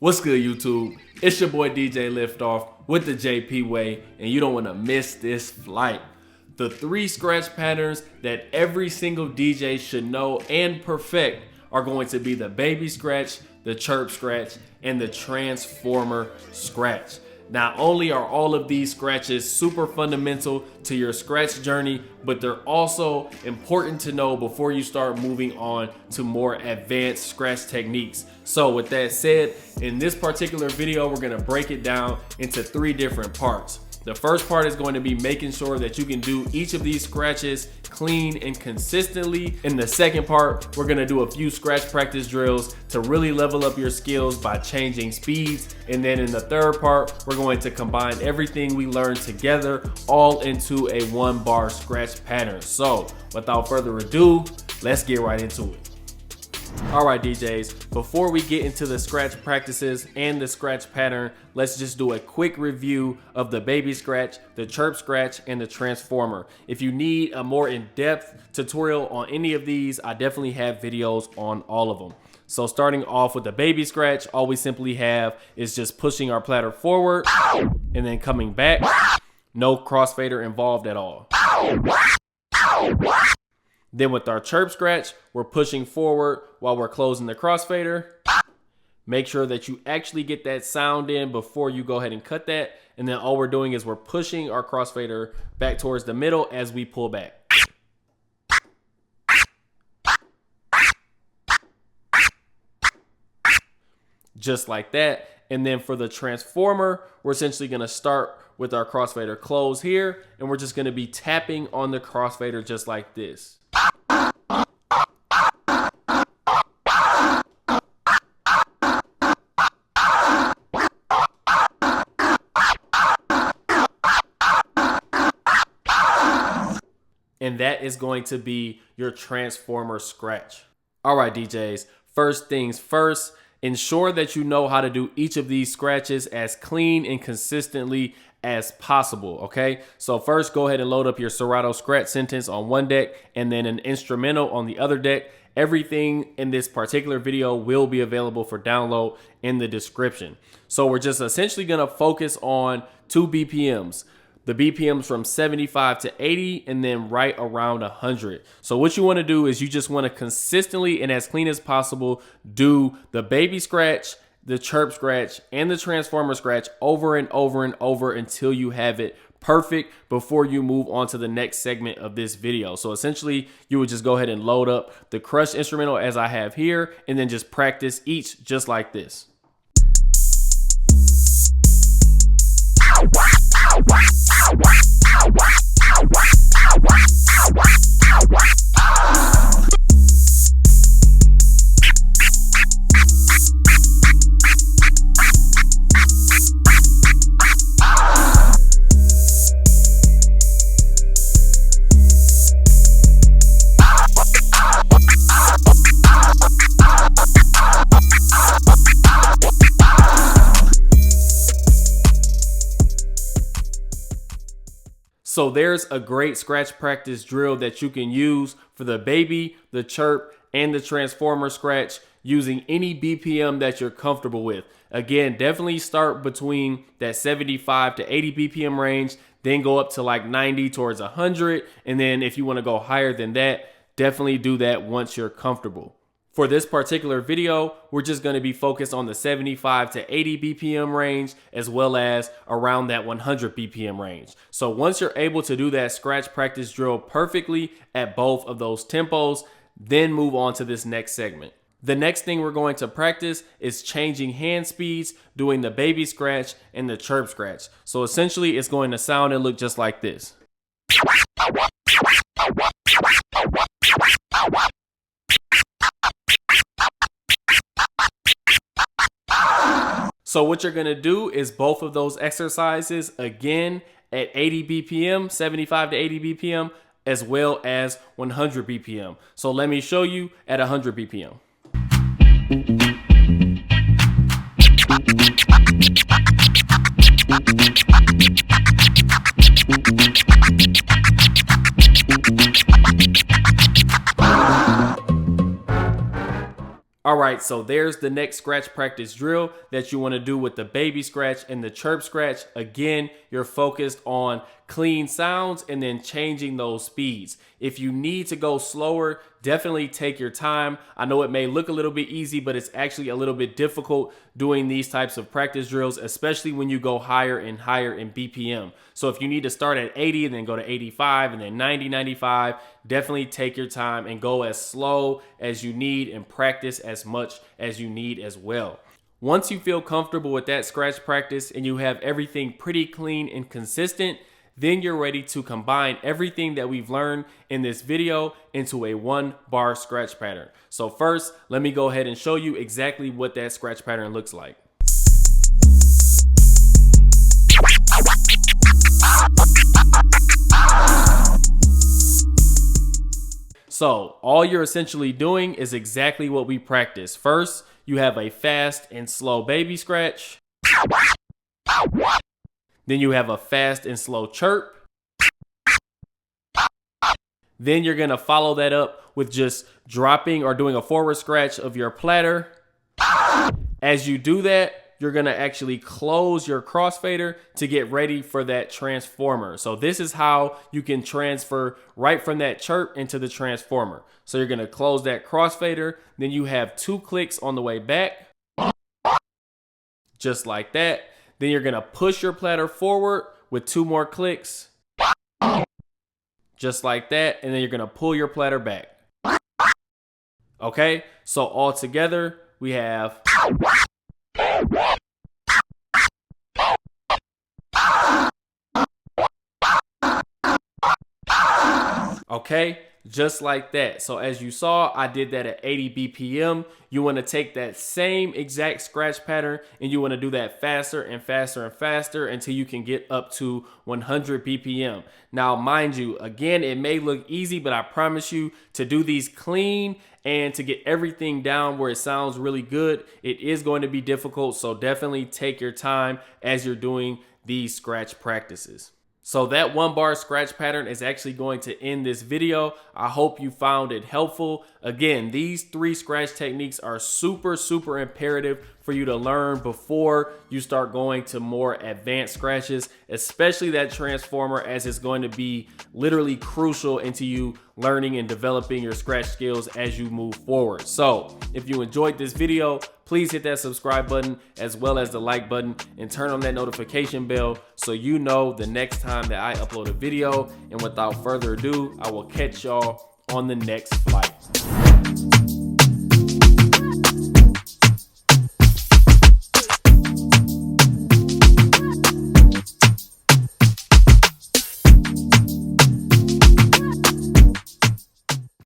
What's good, YouTube? It's your boy DJ LiftOFF with the JP way, and you don't want to miss this flight. The 3 scratch patterns that every single DJ should know and perfect are going to be the baby scratch, the chirp scratch, and the transformer scratch. Not only are all of these scratches super fundamental to your scratch journey, but they're also important to know before you start moving on to more advanced scratch techniques. So with that said, in this particular video, we're gonna break it down into 3 different parts. The first part is going to be making sure that you can do each of these scratches clean and consistently. In the second part, we're gonna do a few scratch practice drills to really level up your skills by changing speeds. And then in the third part, we're going to combine everything we learned together all into a 1-bar scratch pattern. So without further ado, let's get right into it. All right, DJs, before we get into the scratch practices and the scratch pattern, let's just do a quick review of the baby scratch, the chirp scratch, and the transformer. If you need a more in-depth tutorial on any of these, I definitely have videos on all of them. So starting off with the baby scratch, all we simply have is just pushing our platter forward and then coming back. No crossfader involved at all. Then with our chirp scratch, we're pushing forward while we're closing the crossfader. Make sure that you actually get that sound in before you go ahead and cut that. And then all we're doing is we're pushing our crossfader back towards the middle as we pull back. Just like that. And then for the transformer, we're essentially gonna start with our crossfader closed here. And we're just gonna be tapping on the crossfader just like this. And that is going to be your transformer scratch. All right, DJs, first things first, ensure that you know how to do each of these scratches as clean and consistently as possible, okay? So first, go ahead and load up your Serato scratch sentence on one deck and then an instrumental on the other deck. Everything in this particular video will be available for download in the description. So we're just essentially gonna focus on 2 BPMs. The BPMs from 75 to 80 and then right around 100. So what you want to do is you just want to consistently and as clean as possible do the baby scratch, the chirp scratch, and the transformer scratch over and over and over until you have it perfect before you move on to the next segment of this video. So essentially you would just go ahead and load up the crush instrumental as I have here and then just practice each just like this. So there's a great scratch practice drill that you can use for the baby, the chirp, and the transformer scratch using any BPM that you're comfortable with. Again, definitely start between that 75 to 80 BPM range, then go up to like 90 towards 100. And then if you want to go higher than that, definitely do that once you're comfortable. For this particular video, we're just going to be focused on the 75 to 80 BPM range as well as around that 100 BPM range. So once you're able to do that scratch practice drill perfectly at both of those tempos, then move on to this next segment. The next thing we're going to practice is changing hand speeds, doing the baby scratch and the chirp scratch. So essentially it's going to sound and look just like this. So what you're gonna do is both of those exercises again at 80 BPM, 75 to 80 BPM, as well as 100 BPM. So let me show you at 100 BPM. All right, so there's the next scratch practice drill that you want to do with the baby scratch and the chirp scratch. Again, you're focused on clean sounds and then changing those speeds. If you need to go slower, definitely take your time. I know it may look a little bit easy, but it's actually a little bit difficult doing these types of practice drills, especially when you go higher and higher in BPM. So if you need to start at 80 and then go to 85 and then 90, 95, definitely take your time and go as slow as you need and practice as much as you need as well. Once you feel comfortable with that scratch practice and you have everything pretty clean and consistent, then you're ready to combine everything that we've learned in this video into a 1-bar scratch pattern. So first, let me go ahead and show you exactly what that scratch pattern looks like. So all you're essentially doing is exactly what we practiced. First, you have a fast and slow baby scratch. Then you have a fast and slow chirp. Then you're going to follow that up with just dropping or doing a forward scratch of your platter. As you do that, you're going to actually close your crossfader to get ready for that transformer. So this is how you can transfer right from that chirp into the transformer. So you're going to close that crossfader. Then you have 2 clicks on the way back. Just like that. Then you're going to push your platter forward with 2 more clicks. Just like that. And then you're going to pull your platter back. Okay, so all together we have... Okay, just like that. So as you saw, I did that at 80 BPM. You want to take that same exact scratch pattern and you want to do that faster and faster and faster until you can get up to 100 BPM. Now, mind you, again, it may look easy, but I promise you to do these clean and to get everything down where it sounds really good, it is going to be difficult. So definitely take your time as you're doing these scratch practices. So that 1-bar scratch pattern is actually going to end this video. I hope you found it helpful. Again, these 3 scratch techniques are super imperative for you to learn before you start going to more advanced scratches, especially that transformer, as it's going to be literally crucial into you learning and developing your scratch skills as you move forward. So if you enjoyed this video, please hit that subscribe button as well as the like button and turn on that notification bell so you know the next time that I upload a video. And without further ado, I will catch y'all on the next flight.